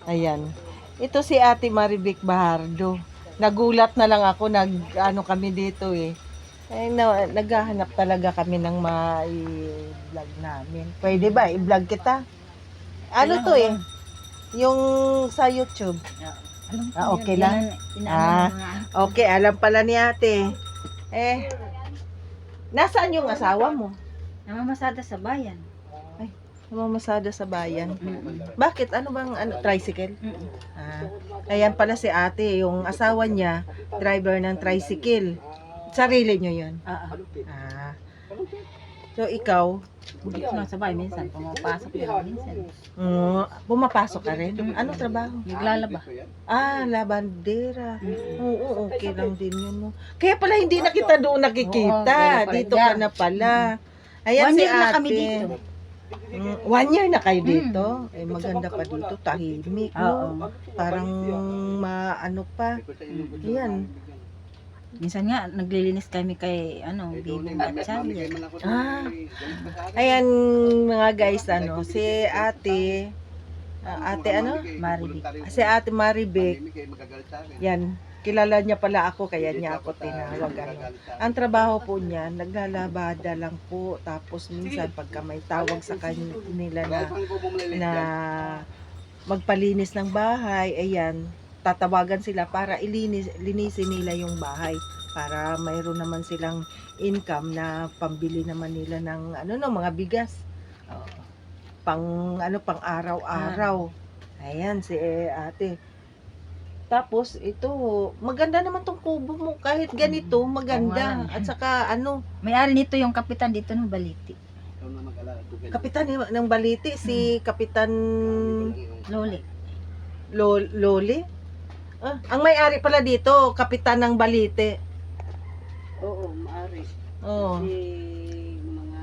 Ayan. Ito si Ate Marivic Bahardo. Nagulat na lang ako, ano kami dito eh. Naghahanap talaga kami ng ma-vlog namin. Pwede ba? I-vlog kita? Ano to eh? Yung sa YouTube. Okay lang. Okay. Alam pala ni ate. Nasaan yung asawa mo? Namamasada sa bayan. Namamasada sa bayan. Bakit? Ano bang tricycle? Ayan pala si ate. Yung asawa niya, driver ng tricycle. Sarili nyo yun? So, ikaw? Dito na sa bayan, minsan pumapasok din minsan. Pumapasok ka rin? Anong trabaho? Naglalaba. Labandera. Oo, okay lang din yun. No? Kaya pala hindi na kita doon nakikita. Dito ka na pala. Ayan 1 si year na ate. kami dito. 1 year na kayo dito? Maganda pa dito. Tahimik, no? Parang maano pa. Ayan. Minsan nga, naglilinis kami kay, Bibong Gatchalian. Ayan mga guys, si ate, Marivic. Si ate Marivic, yan, kilala niya pala ako, kaya niya ako tinawag. Ang trabaho po niya, naglalabada lang po, tapos minsan pagka may tawag sa kanila na magpalinis ng bahay, ayan, tatawagan sila para linisin nila yung bahay para mayroon naman silang income na pambili naman nila ng mga bigas. Pang araw-araw. Ayan si ate. Tapos ito, maganda naman tong kubo mo kahit ganito, maganda. At saka May-ari nito yung kapitan dito ng Baliti. Kapitan ng Baliti, si Kapitan Loli. Loli? Ang may-ari pala dito, Kapitan ng Balite. Oo, maari. Oo. Kasi mga...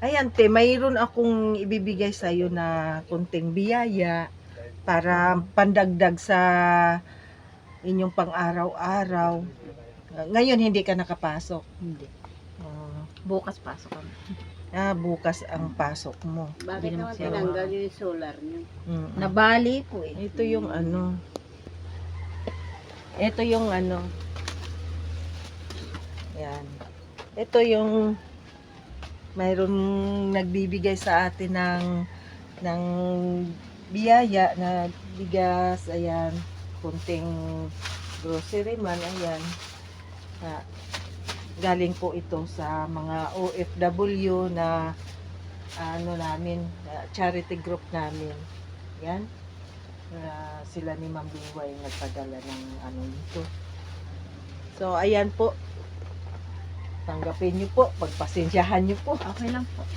Ayan te, mayroon akong ibibigay sa'yo na konting biyaya para pandagdag sa inyong pang-araw-araw. Ngayon hindi ka nakapasok. Hindi. Bukas pasok kami. Bukas ang pasok mo. Bakit Hindi naman naman siya tinanggal yung solar niyo? Nabali po eh. Ito yung Ito yung Yan. Ito yung mayroong nagbibigay sa atin ng biyaya na bigas, ayan, kunting grocery man, ayan. Galing po ito sa mga OFW na namin, charity group namin. Yan. Sila ni Ma'am Bingway nagpadala ng nito. So, ayan po. Tanggapin niyo po. Pagpasensyahan niyo po. Okay lang po.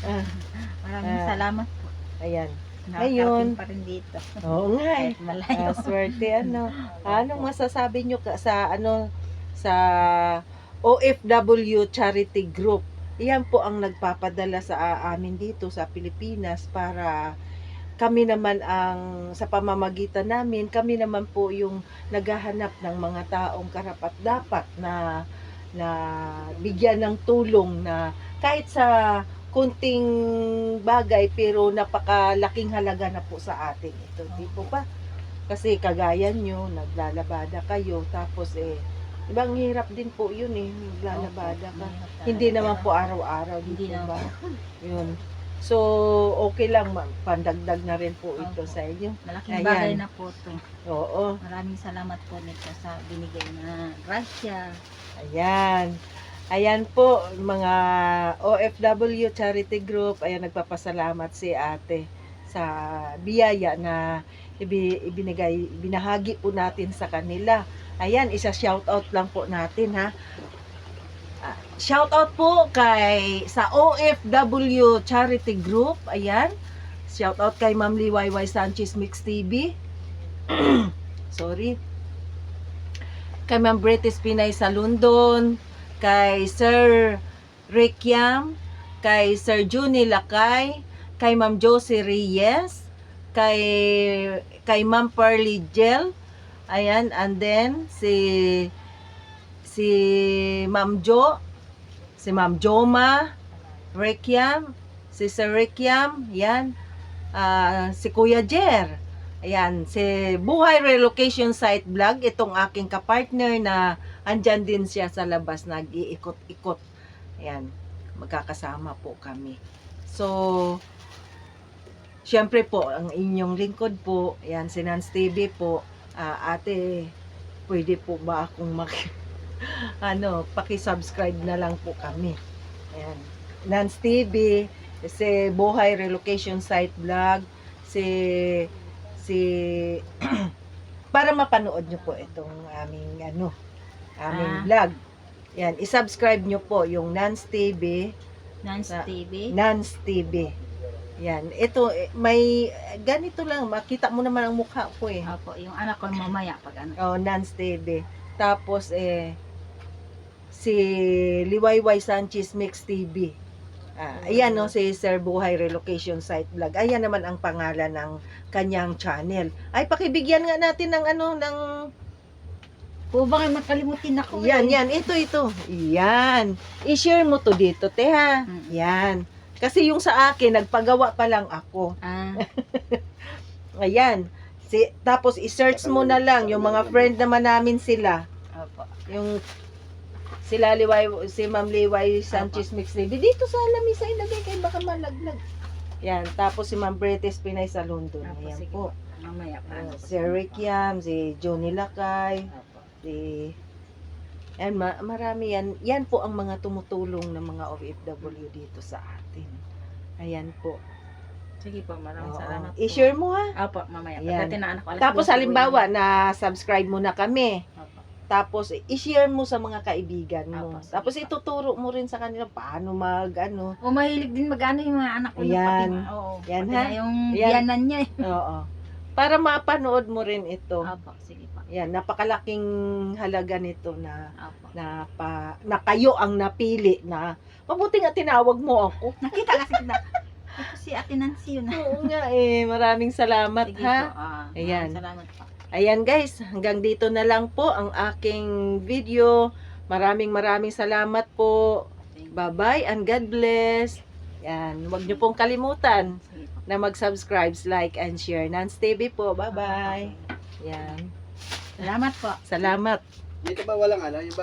Maraming salamat po. Ayan. Nakakarating pa rin dito. Oo nga eh. Kahit malayo. Swerte Anong masasabi niyo sa sa OFW charity group? Iyan po ang nagpapadala sa amin dito sa Pilipinas para kami naman sa pamamagitan namin, kami naman po yung naghahanap ng mga taong karapat-dapat na bigyan ng tulong na kahit sa kunting bagay pero napakalaking halaga na po sa atin ito, di po ba? Kasi kagaya nyo, naglalabada kayo, tapos ibang hirap din po yun naglalabada ka. Hindi naman po araw-araw, Hindi di po ba? naman. Yun. So, okay lang, pandagdag na rin po ito sa inyo. Malaking bagay na po ito. Oo. Maraming salamat po nito sa binigay na grasya. Ayan po, mga OFW charity group, ayan, nagpapasalamat si ate sa biyaya na binahagi po natin sa kanila. Ayan, isa-shoutout lang po natin ha. Shoutout po sa OFW charity group. Ayan. Shoutout kay Ma'am Liwayway Sanchez Mix TV. Sorry. Kay Ma'am British Pinay sa London, kay Sir Rick Yam, kay Sir Juni Lakay, kay Ma'am Josie Reyes, kay Ma'am Pearly Gel. Ayan, and then si Ma'am Jo, si Ma'am Joma, Rekiam, si Sir Rekiam, yan. si Kuya Jer. Ayan, si Buhay Relocation Site Vlog, itong aking kapartner na andyan din siya sa labas, nag-iikot-ikot. Ayan, magkakasama po kami. So, syempre po, ang inyong lingkod po, ayan, si Nance TV po, ate, pwede po ba akong paki-subscribe na lang po kami. Ayan, Nance TV, si Buhay Relocation Site Vlog, si para mapanood nyo po itong aming vlog. Yan, i-subscribe nyo po yung Nance TV. Nance TV. Nance TV. Yan, ito may ganito lang, makita mo naman ang mukha ko eh. Opo, yung anak ko mamaya pag ano. Oh, Nance TV. Tapos si Liwayway Sanchez Mix TV. Ayan no, si Sir Buhay Relocation Site Vlog. Ayan naman ang pangalan ng kanyang channel. Ay, pakibigyan nga natin ng Po baka makalimutin ako. yan, ito. Yan. I-share mo to dito, te ha. Yan. Kasi yung sa akin, nagpagawa pa lang ako. Ayan. Tapos i-search mo na lang yung mga friend naman namin sila. Opo. Yung si Ma'am Liway Sanchez Mix TV. Dito sa lamisa ilagay kay baka malaglag. Yan. Tapos si Ma'am Bretes Pinay sa London. Opo, Ayan sige po. Mamaya pa. Si Rick Yam, si Johnny Lakay, Opo. yan, marami yan. Yan po ang mga tumutulong ng mga OFW dito sa atin. Ayan po. Sige po, maraming Oo. salamat po. I-share mo ha. Opo, mamaya. Yan. Pagdating na anak ko, alas Tapos 12 po halimbawa yun. na subscribe mo na kami. Opo. Tapos i-share mo sa mga kaibigan mo. Opo, sige Tapos po. ituturo mo rin sa kanila paano O mahilig din mag-ano yung mga anak ko. Ayan. Oo. Yan, Pati ha? na yung Yan. biyanan niya eh. Oo. Para mapanood mo rin ito. Opo, sige po. Yan, napakalaking halaga nito na Opo. na kayo ang napili na mabuti nga tinawag mo ako. Nakita kasi kita. Ito si Ate Nancy yun. Oo nga maraming salamat Sige ha. po. Ayan. Salamat po. Ayan guys, hanggang dito na lang po ang aking video. Maraming salamat po. Bye-bye and God bless. Yan, huwag niyo pong kalimutan Sige po. na mag-subscribe, like, and share. Nance TV po. Bye-bye. Yan. Salamat po. Salamat. Dito ba walang yung ba